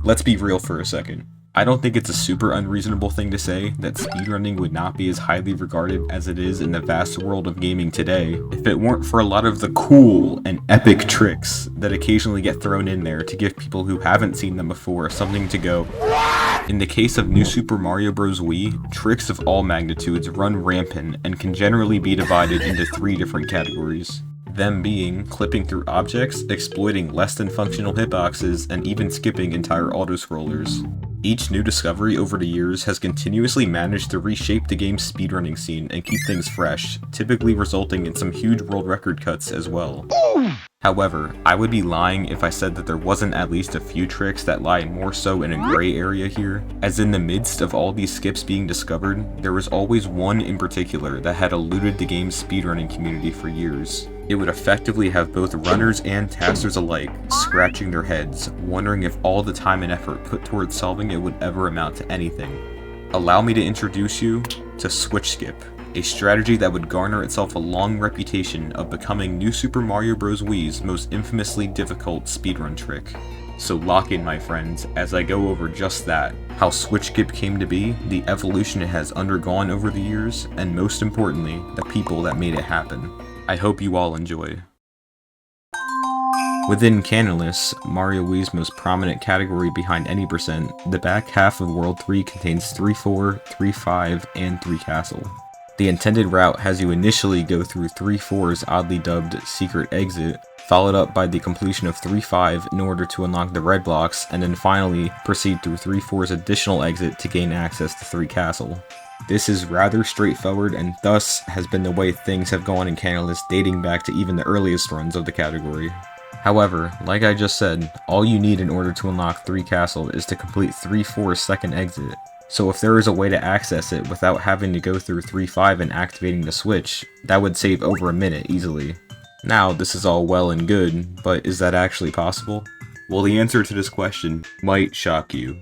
Let's be real for a second. I don't think it's a super unreasonable thing to say that speedrunning would not be as highly regarded as it is in the vast world of gaming today if it weren't for a lot of the cool and epic tricks that occasionally get thrown in there to give people who haven't seen them before something to go. In the case of New Super Mario Bros. Wii, tricks of all magnitudes run rampant and can generally be divided into 3 different categories. Them being clipping through objects, exploiting less than functional hitboxes, and even skipping entire autoscrollers. Each new discovery over the years has continuously managed to reshape the game's speedrunning scene and keep things fresh, typically resulting in some huge world record cuts as well. However, I would be lying if I said that there wasn't at least a few tricks that lie more so in a gray area here, as in the midst of all these skips being discovered, there was always one in particular that had eluded the game's speedrunning community for years. It would effectively have both runners and testers alike scratching their heads, wondering if all the time and effort put towards solving it would ever amount to anything. Allow me to introduce you to Switch Skip, a strategy that would garner itself a long reputation of becoming New Super Mario Bros. Wii's most infamously difficult speedrun trick. So lock in, my friends, as I go over just that, how Switch Skip came to be, the evolution it has undergone over the years, and most importantly, the people that made it happen. I hope you all enjoy. Within Canonless, Mario Wii's most prominent category behind any percent, the back half of World 3 contains 3-4, 3-5, and 3 Castle. The intended route has you initially go through 3-4's oddly dubbed secret exit, followed up by the completion of 3-5 in order to unlock the red blocks, and then finally proceed through 3-4's additional exit to gain access to 3 Castle. This is rather straightforward and thus has been the way things have gone in Canonless dating back to even the earliest runs of the category. However, like I just said, all you need in order to unlock 3 Castle is to complete 3-4's second exit. So if there is a way to access it without having to go through 3-5 and activating the switch, that would save over a minute easily. Now, this is all well and good, but is that actually possible? Well, the answer to this question might shock you.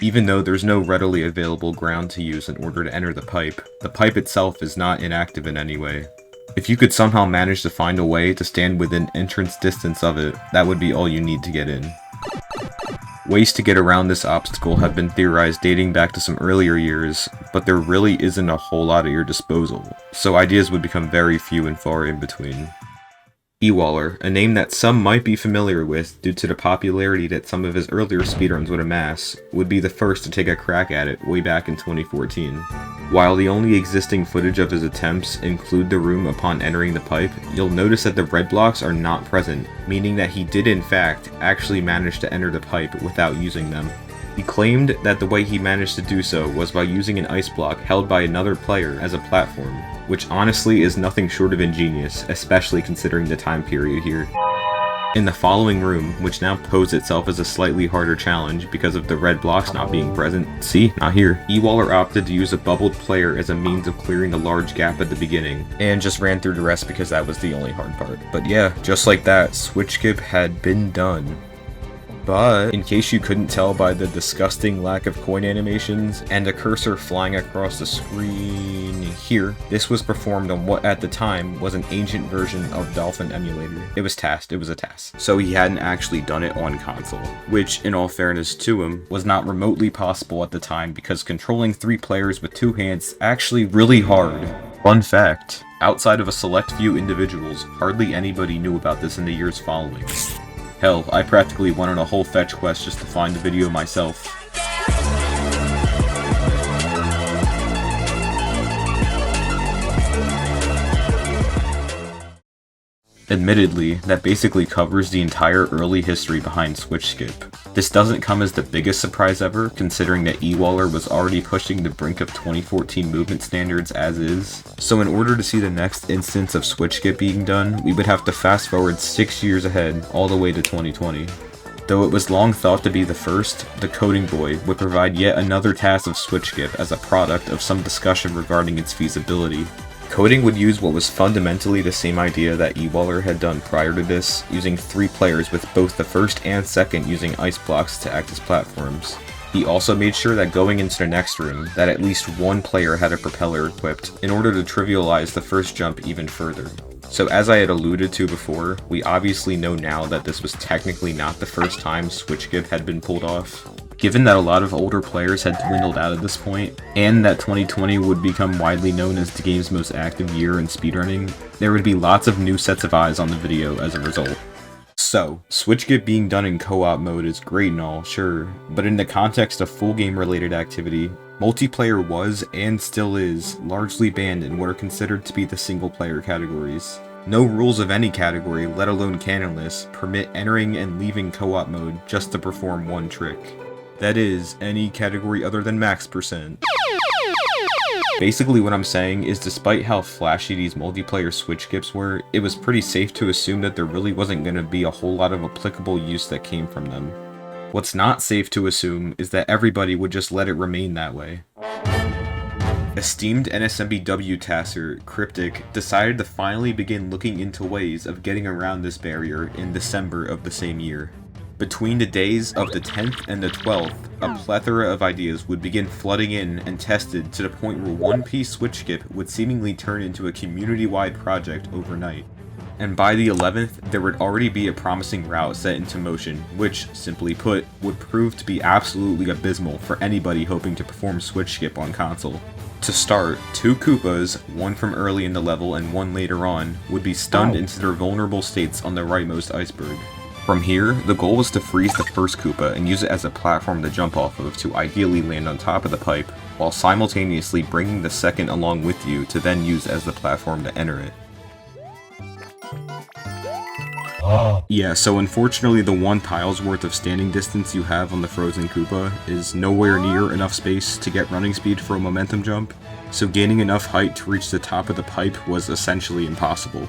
Even though there's no readily available ground to use in order to enter the pipe itself is not inactive in any way. If you could somehow manage to find a way to stand within entrance distance of it, that would be all you need to get in. Ways to get around this obstacle have been theorized dating back to some earlier years, but there really isn't a whole lot at your disposal, so ideas would become very few and far in between. Ewaller, a name that some might be familiar with due to the popularity that some of his earlier speedruns would amass, would be the first to take a crack at it way back in 2014. While the only existing footage of his attempts include the room upon entering the pipe, you'll notice that the red blocks are not present, meaning that he did in fact actually manage to enter the pipe without using them. He claimed that the way he managed to do so was by using an ice block held by another player as a platform, which honestly is nothing short of ingenious, especially considering the time period here. In the following room, which now posed itself as a slightly harder challenge because of the red blocks not being present, see, not here, Ewaller opted to use a bubbled player as a means of clearing the large gap at the beginning, and just ran through the rest because that was the only hard part. But yeah, just like that, Switch Skip had been done. But, in case you couldn't tell by the disgusting lack of coin animations and a cursor flying across the screen here, this was performed on what at the time was an ancient version of Dolphin emulator. It was a task. So he hadn't actually done it on console, which, in all fairness to him, was not remotely possible at the time because controlling 3 players with 2 hands is actually really hard. Fun fact, outside of a select few individuals, hardly anybody knew about this in the years following. Hell, I practically went on a whole fetch quest just to find the video myself. Admittedly, that basically covers the entire early history behind Switch Skip. This doesn't come as the biggest surprise ever, considering that Ewaller was already pushing the brink of 2014 movement standards as is. So in order to see the next instance of Switch Skip being done, we would have to fast forward 6 years ahead, all the way to 2020. Though it was long thought to be the first, the Coding Boy would provide yet another task of Switch Skip as a product of some discussion regarding its feasibility. Coding would use what was fundamentally the same idea that Ewaller had done prior to this, using 3 players with both the first and second using ice blocks to act as platforms. He also made sure that going into the next room, that at least one player had a propeller equipped in order to trivialize the first jump even further. So as I had alluded to before, we obviously know now that this was technically not the first time Switch Skip had been pulled off. Given that a lot of older players had dwindled out at this point, and that 2020 would become widely known as the game's most active year in speedrunning, there would be lots of new sets of eyes on the video as a result. So, Switch Skip being done in co-op mode is great and all, sure, but in the context of full game related activity, multiplayer was, and still is, largely banned in what are considered to be the single player categories. No rules of any category, let alone canonless, permit entering and leaving co-op mode just to perform one trick. That is, any category other than max %. Basically what I'm saying is despite how flashy these multiplayer Switch Skips were, it was pretty safe to assume that there really wasn't going to be a whole lot of applicable use that came from them. What's not safe to assume is that everybody would just let it remain that way. Esteemed NSMBW tasser, Cryptic, decided to finally begin looking into ways of getting around this barrier in December of the same year. Between the days of the 10th and the 12th, a plethora of ideas would begin flooding in and tested to the point where one-piece Switch Skip would seemingly turn into a community-wide project overnight. And by the 11th, there would already be a promising route set into motion, which, simply put, would prove to be absolutely abysmal for anybody hoping to perform Switch Skip on console. To start, 2 Koopas, one from early in the level and one later on, would be stunned into their vulnerable states on the rightmost iceberg. From here, the goal was to freeze the first Koopa and use it as a platform to jump off of to ideally land on top of the pipe, while simultaneously bringing the second along with you to then use as the platform to enter it. Yeah, so unfortunately the 1 tile's worth of standing distance you have on the frozen Koopa is nowhere near enough space to get running speed for a momentum jump, so gaining enough height to reach the top of the pipe was essentially impossible.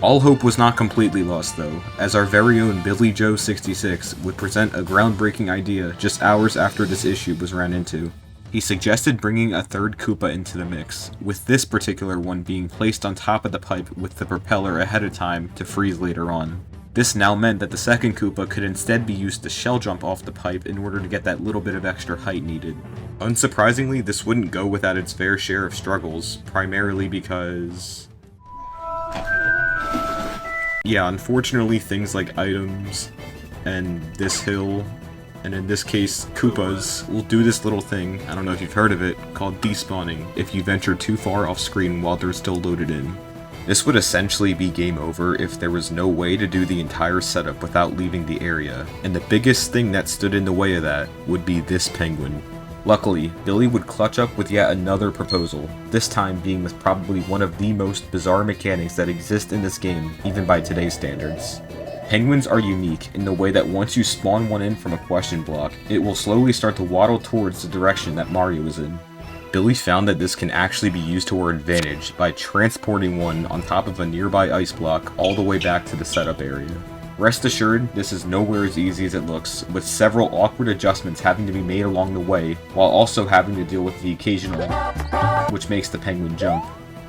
All hope was not completely lost though, as our very own Billy Joe 66 would present a groundbreaking idea just hours after this issue was ran into. He suggested bringing a third Koopa into the mix, with this particular one being placed on top of the pipe with the propeller ahead of time to freeze later on. This now meant that the second Koopa could instead be used to shell jump off the pipe in order to get that little bit of extra height needed. Unsurprisingly, this wouldn't go without its fair share of struggles, primarily because... yeah, unfortunately things like items, and this hill, and in this case, Koopas, will do this little thing, I don't know if you've heard of it, called despawning, if you venture too far off screen while they're still loaded in. This would essentially be game over if there was no way to do the entire setup without leaving the area, and the biggest thing that stood in the way of that would be this penguin. Luckily, Billy would clutch up with yet another proposal, this time being with probably one of the most bizarre mechanics that exist in this game, even by today's standards. Penguins are unique in the way that once you spawn one in from a question block, it will slowly start to waddle towards the direction that Mario is in. Billy found that this can actually be used to our advantage by transporting one on top of a nearby ice block all the way back to the setup area. Rest assured, this is nowhere as easy as it looks, with several awkward adjustments having to be made along the way, while also having to deal with the occasional which makes the penguin jump.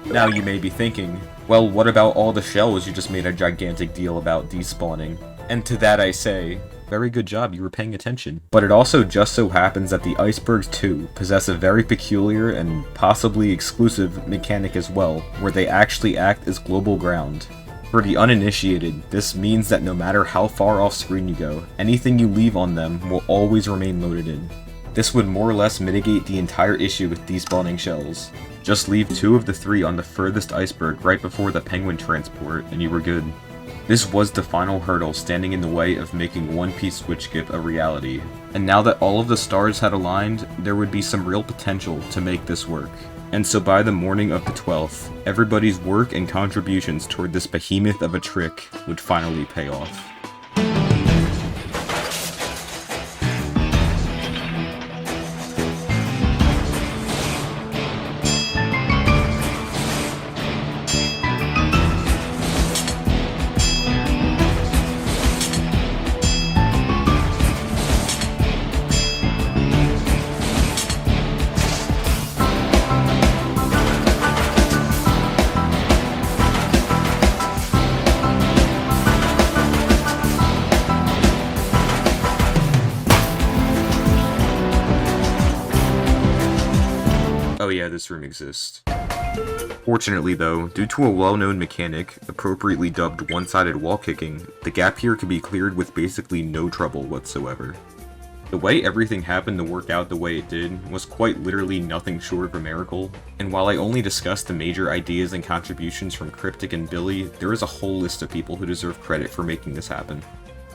Now you may be thinking, well, what about all the shells you just made a gigantic deal about despawning? And to that I say, very good job, you were paying attention. But it also just so happens that the icebergs too possess a very peculiar and possibly exclusive mechanic as well, where they actually act as global ground. For the uninitiated, this means that no matter how far off screen you go, anything you leave on them will always remain loaded in. This would more or less mitigate the entire issue with despawning shells. Just leave 2 of the 3 on the furthest iceberg right before the penguin transport, and you were good. This was the final hurdle standing in the way of making One Piece Switch Skip a reality, and now that all of the stars had aligned, there would be some real potential to make this work. And so by the morning of the 12th, everybody's work and contributions toward this behemoth of a trick would finally pay off. Oh yeah, this room exists. Fortunately though, due to a well-known mechanic, appropriately dubbed one-sided wall kicking, the gap here can be cleared with basically no trouble whatsoever. The way everything happened to work out the way it did was quite literally nothing short of a miracle, and while I only discussed the major ideas and contributions from Cryptic and Billy, there is a whole list of people who deserve credit for making this happen.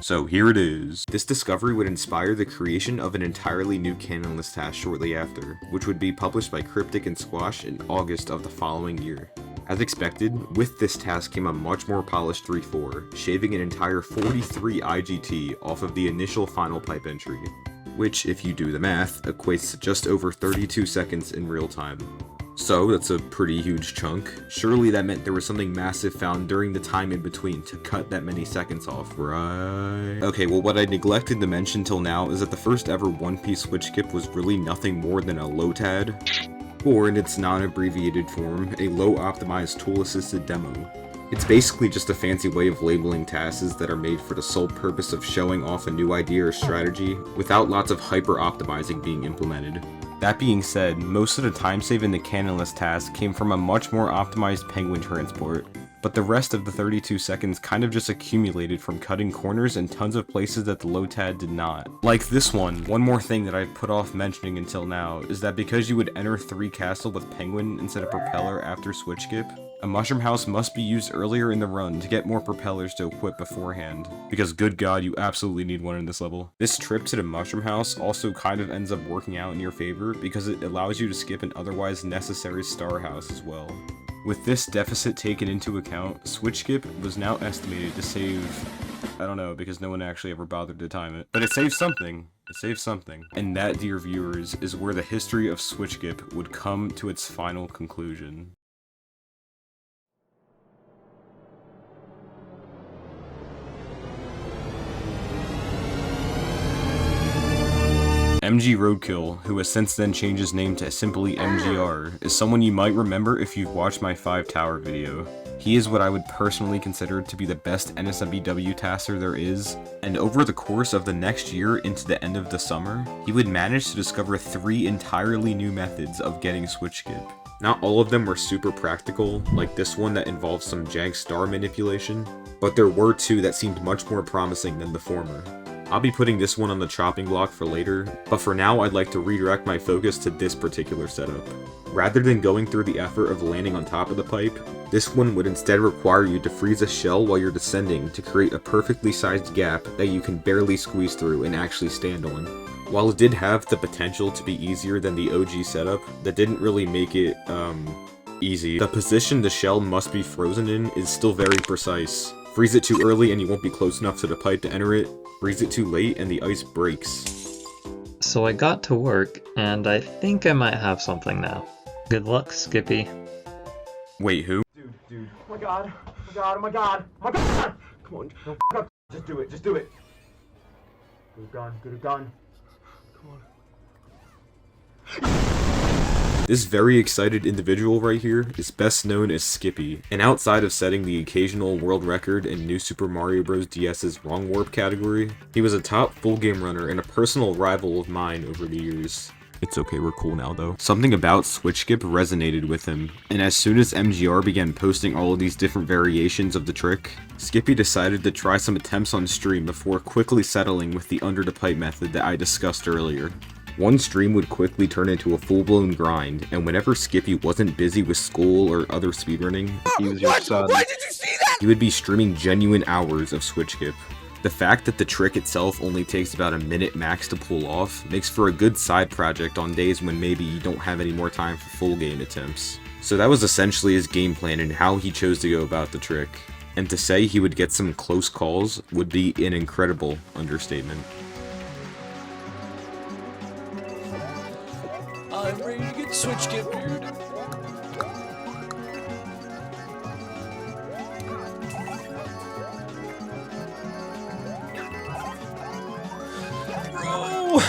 So here it is. This discovery would inspire the creation of an entirely new canonless task shortly after, which would be published by Cryptic and Squash in August of the following year. As expected, with this task came a much more polished 3-4, shaving an entire 43 IGT off of the initial final pipe entry, which, if you do the math, equates to just over 32 seconds in real time. So, that's a pretty huge chunk. Surely that meant there was something massive found during the time in between to cut that many seconds off, right? Okay, well what I neglected to mention till now is that the first ever One Piece switch skip was really nothing more than a LOTAD, or in its non-abbreviated form, a low-optimized tool-assisted demo. It's basically just a fancy way of labeling tasks that are made for the sole purpose of showing off a new idea or strategy, without lots of hyper-optimizing being implemented. That being said, most of the time save in the canonless task came from a much more optimized penguin transport, but the rest of the 32 seconds kind of just accumulated from cutting corners in tons of places that the LOTAD did not. Like this one more thing that I've put off mentioning until now is that because you would enter 3 castle with penguin instead of propeller after switch skip, a mushroom house must be used earlier in the run to get more propellers to equip beforehand, because good god, you absolutely need one in this level. This trip to the mushroom house also kind of ends up working out in your favor because it allows you to skip an otherwise necessary star house as well. With this deficit taken into account, switch skip was now estimated to save, I don't know, because no one actually ever bothered to time it, but it saves something. It saves something. And that, dear viewers, is where the history of switch skip would come to its final conclusion. MG Roadkill, who has since then changed his name to simply MGR, is someone you might remember if you've watched my 5 tower video. He is what I would personally consider to be the best NSMBW taster there is, and over the course of the next year into the end of the summer, he would manage to discover 3 entirely new methods of getting switch skip. Not all of them were super practical, like this one that involves some jank star manipulation, but there were 2 that seemed much more promising than the former. I'll be putting this one on the chopping block for later, but for now I'd like to redirect my focus to this particular setup. Rather than going through the effort of landing on top of the pipe, this one would instead require you to freeze a shell while you're descending to create a perfectly sized gap that you can barely squeeze through and actually stand on. While it did have the potential to be easier than the OG setup, that didn't really make it, easy. The position the shell must be frozen in is still very precise. Freeze it too early and you won't be close enough to the pipe to enter it. Freeze it too late and the ice breaks. So I got to work, and I think I might have something now. Good luck, Skippy. Wait, who? Dude. Oh my god. Oh my god. Oh my god. Oh my god. Come on. No, f up. Just do it. Just do it. Good have gone. Good have gone. Come on. This very excited individual right here is best known as Skippy, and outside of setting the occasional world record in New Super Mario Bros. DS's Wrong Warp category, he was a top full game runner and a personal rival of mine over the years. It's okay, we're cool now though. Something about switch skip resonated with him, and as soon as MGR began posting all of these different variations of the trick, Skippy decided to try some attempts on stream before quickly settling with the under the pipe method that I discussed earlier. One stream would quickly turn into a full-blown grind, and whenever Skippy wasn't busy with school or other speedrunning, he was your son. Why did you see that? He would be streaming genuine hours of switch skip. The fact that the trick itself only takes about a minute max to pull off makes for a good side project on days when maybe you don't have any more time for full game attempts. So that was essentially his game plan and how he chose to go about the trick. And to say he would get some close calls would be an incredible understatement. I'm ready to get switch skip, dude. Bro!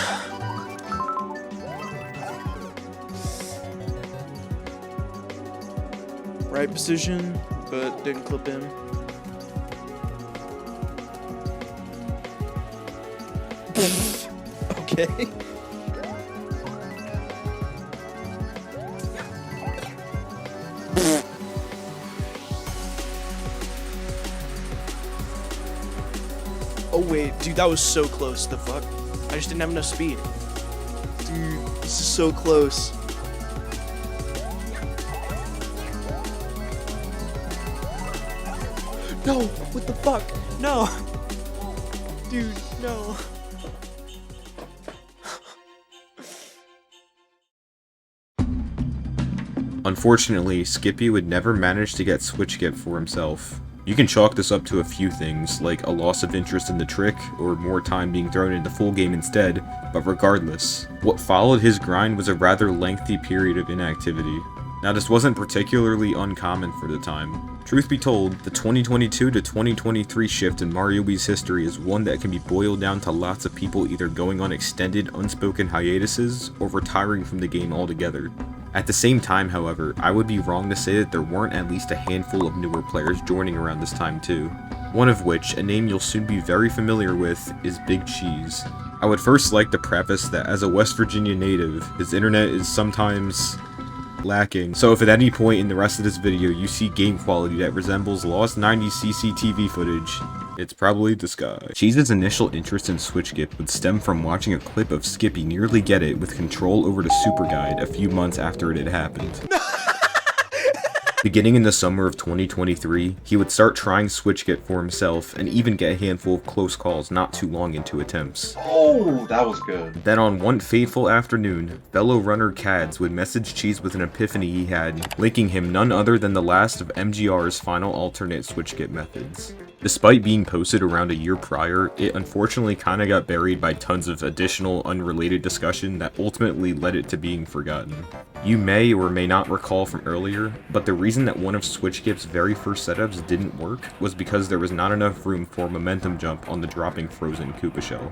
Right position, but didn't clip in. Okay. Dude, that was so close. The fuck? I just didn't have enough speed. Dude, this is so close. No! What the fuck? No! Dude, no. Unfortunately, Skippy would never manage to get Switchgip for himself. You can chalk this up to a few things, like a loss of interest in the trick, or more time being thrown into full game instead, but regardless, what followed his grind was a rather lengthy period of inactivity. Now this wasn't particularly uncommon for the time. Truth be told, the 2022 to 2023 shift in Mario Wii's history is one that can be boiled down to lots of people either going on extended unspoken hiatuses, or retiring from the game altogether. At the same time, however, I would be wrong to say that there weren't at least a handful of newer players joining around this time too. One of which, a name you'll soon be very familiar with, is Big Cheese. I would first like to preface that as a West Virginia native, his internet is sometimes lacking, so if at any point in the rest of this video you see game quality that resembles lost 90s CCTV footage, it's probably disguised. Cheese's initial interest in Switchgip would stem from watching a clip of Skippy nearly get it with control over the Super Guide a few months after it had happened. Beginning in the summer of 2023, he would start trying Switchgip for himself and even get a handful of close calls not too long into attempts. Oh, that was good. Then on one fateful afternoon, fellow runner Cads would message Cheese with an epiphany he had, linking him none other than the last of MGR's final alternate Switchgip methods. Despite being posted around a year prior, it unfortunately kinda got buried by tons of additional unrelated discussion that ultimately led it to being forgotten. You may or may not recall from earlier, but the reason that one of Switchgip's very first setups didn't work was because there was not enough room for a momentum jump on the dropping frozen Koopa shell.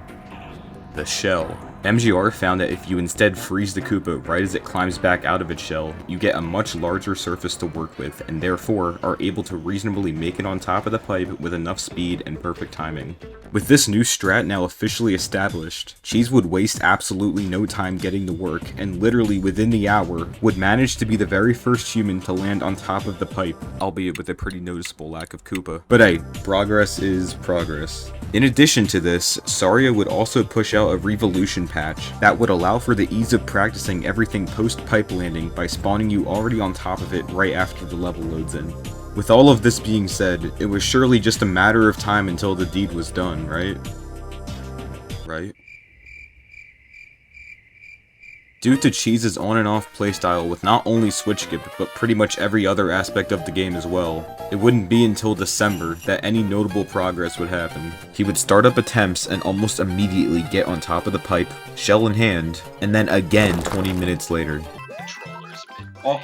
The shell. MGR found that if you instead freeze the Koopa right as it climbs back out of its shell, you get a much larger surface to work with, and therefore are able to reasonably make it on top of the pipe with enough speed and perfect timing. With this new strat now officially established, Cheese would waste absolutely no time getting to work, and literally within the hour, would manage to be the very first human to land on top of the pipe, albeit with a pretty noticeable lack of Koopa. But hey, progress is progress. In addition to this, Saria would also push out a Revolution patch that would allow for the ease of practicing everything post-pipe landing by spawning you already on top of it right after the level loads in. With all of this being said, it was surely just a matter of time until the deed was done, right? Right? Due to Cheese's on and off playstyle with not only Switchgip, but pretty much every other aspect of the game as well, it wouldn't be until December that any notable progress would happen. He would start up attempts and almost immediately get on top of the pipe, shell in hand, and then again 20 minutes later. Oh.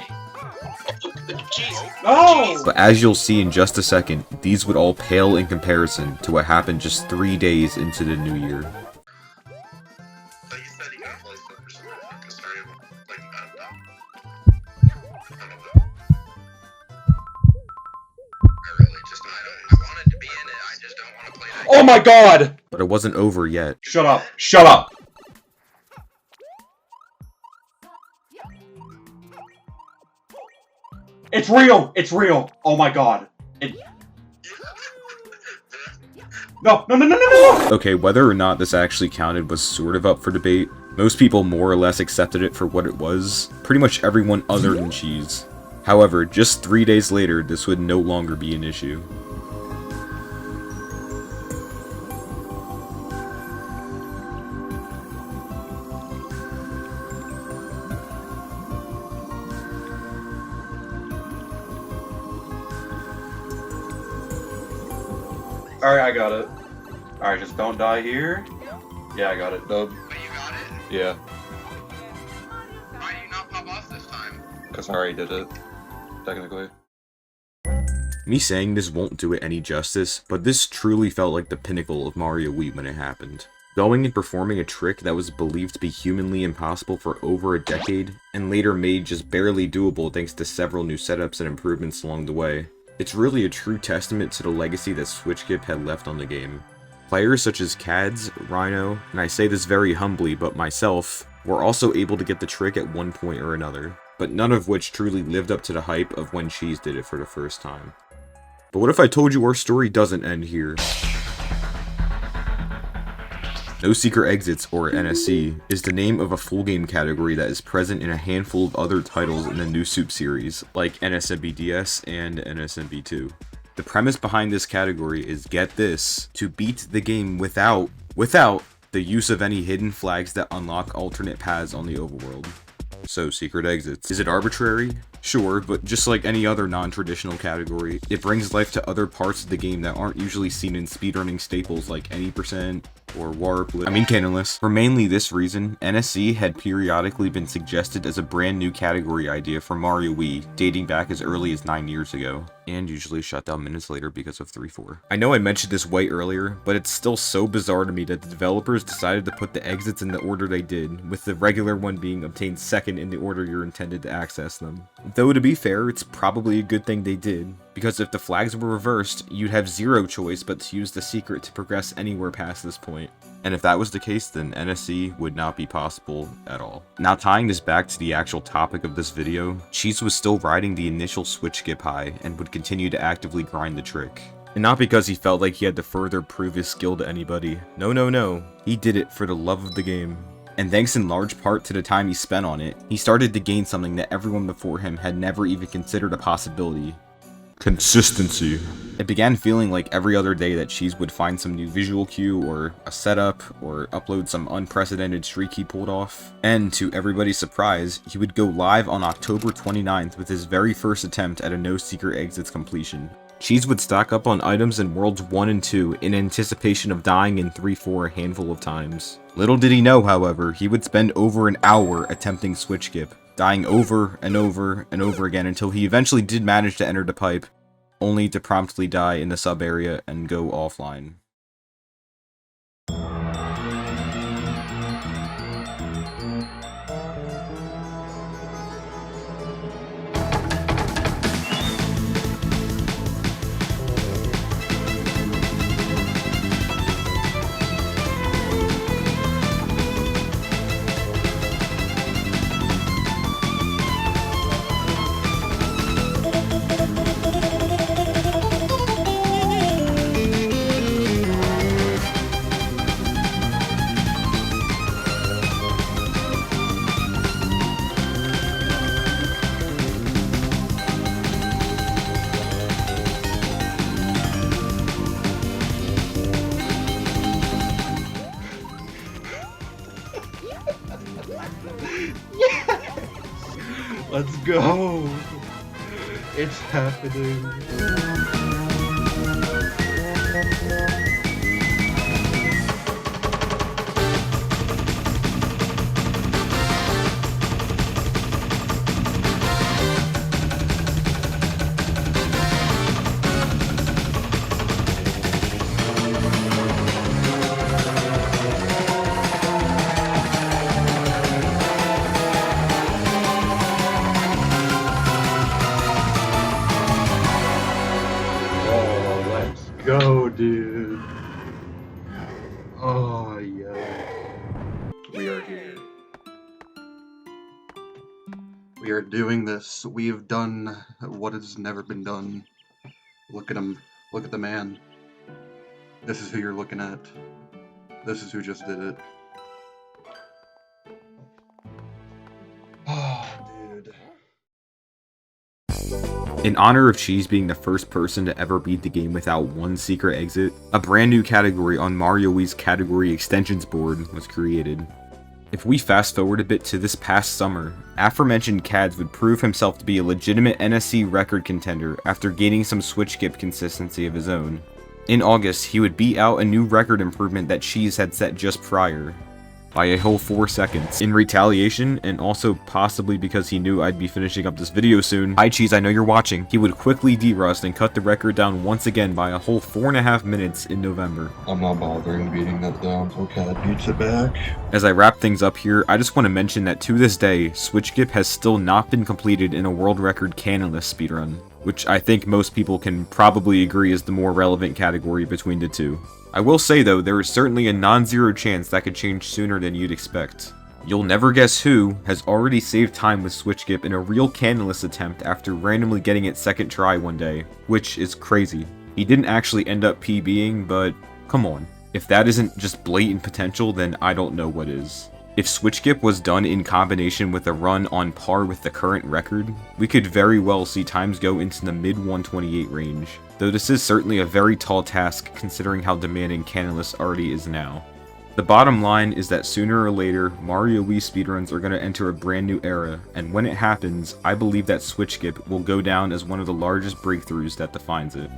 No! But as you'll see in just a second, these would all pale in comparison to what happened just 3 days into the new year. Oh my god! But it wasn't over yet. Shut up. Shut up! It's real! It's real! Oh my god. No, no, no, no, no, no! Okay, whether or not this actually counted was sort of up for debate. Most people more or less accepted it for what it was. Pretty much everyone other than Cheese. However, just 3 days later, this would no longer be an issue. Alright, I got it. Alright, just don't die here. Yeah, I got it, dub. But you got it? Yeah, Why did you not pop off this time? because I already did it. Technically. Me saying this won't do it any justice, but this truly felt like the pinnacle of Mario Wii when it happened. Going and performing a trick that was believed to be humanly impossible for over a decade, and later made just barely doable thanks to several new setups and improvements along the way. It's really a true testament to the legacy that Switchgip had left on the game. Players such as Cads, Rhino, and I say this very humbly, but myself, were also able to get the trick at one point or another, but none of which truly lived up to the hype of when Cheese did it for the first time. But what if I told you our story doesn't end here? No Secret Exits, or NSE, is the name of a full game category that is present in a handful of other titles in the New Soup series, like NSMBDS and NSMB2. The premise behind this category is, get this, to beat the game without the use of any hidden flags that unlock alternate paths on the overworld. So, Secret Exits. Is it arbitrary? Sure, but just like any other non-traditional category, it brings life to other parts of the game that aren't usually seen in speedrunning staples like any percent or warp, canonless. For mainly this reason, NSE had periodically been suggested as a brand new category idea for Mario Wii, dating back as early as 9 years ago, and usually shut down minutes later because of 3-4. I know I mentioned this way earlier, but it's still so bizarre to me that the developers decided to put the exits in the order they did, with the regular one being obtained second in the order you're intended to access them. Though to be fair, it's probably a good thing they did, because if the flags were reversed, you'd have zero choice but to use the secret to progress anywhere past this point. And if that was the case, then NSE would not be possible at all. Now, tying this back to the actual topic of this video, Cheese was still riding the initial switch skip high and would continue to actively grind the trick. And not because he felt like he had to further prove his skill to anybody. No. He did it for the love of the game. And thanks in large part to the time he spent on it, he started to gain something that everyone before him had never even considered a possibility. Consistency. It began feeling like every other day that Cheese would find some new visual cue or a setup or upload some unprecedented streak he pulled off. And to everybody's surprise, he would go live on October 29th with his very first attempt at a No Secret Exits completion. Cheese would stock up on items in Worlds 1 and 2 in anticipation of dying in 3-4 a handful of times. Little did he know, however, he would spend over an hour attempting switch skip, dying over and over and over again until he eventually did manage to enter the pipe, only to promptly die in the sub area and go offline. Let's go! It's happening. Go, dude. Oh, yeah. We are here. We are doing this. We have done what has never been done. Look at him. Look at the man. This is who you're looking at. This is who just did it. Oh, dude. In honor of Cheese being the first person to ever beat the game without one secret exit, a brand new category on Mario Wii's category extensions board was created. If we fast forward a bit to this past summer, aforementioned Cads would prove himself to be a legitimate NSE record contender after gaining some switch skip consistency of his own. In August, he would beat out a new record improvement that Cheese had set just prior, by a whole 4 seconds. In retaliation, and also possibly because he knew I'd be finishing up this video soon, hi Cheese, I know you're watching, he would quickly derust and cut the record down once again by a whole 4.5 minutes in November. I'm not bothering beating that down until Cad beats it back. As I wrap things up here, I just want to mention that to this day, switch skip has still not been completed in a world record canonless speedrun, which I think most people can probably agree is the more relevant category between the two. I will say though, there is certainly a non-zero chance that could change sooner than you'd expect. You'll never guess who has already saved time with switch skip in a real canonless attempt after randomly getting it second try one day, which is crazy. He didn't actually end up PBing, but come on. If that isn't just blatant potential, then I don't know what is. If Switchgip was done in combination with a run on par with the current record, we could very well see times go into the mid-128 range, though this is certainly a very tall task considering how demanding Canonless already is now. The bottom line is that sooner or later, Mario Wii speedruns are going to enter a brand new era, and when it happens, I believe that Switchgip will go down as one of the largest breakthroughs that defines it.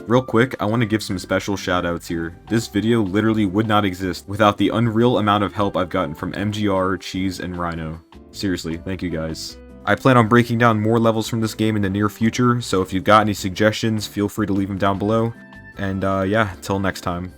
Real quick, I want to give some special shoutouts here. This video literally would not exist without the unreal amount of help I've gotten from MGR, Cheese, and Rhino. Seriously, thank you guys. I plan on breaking down more levels from this game in the near future, so if you've got any suggestions, feel free to leave them down below. And yeah, till next time.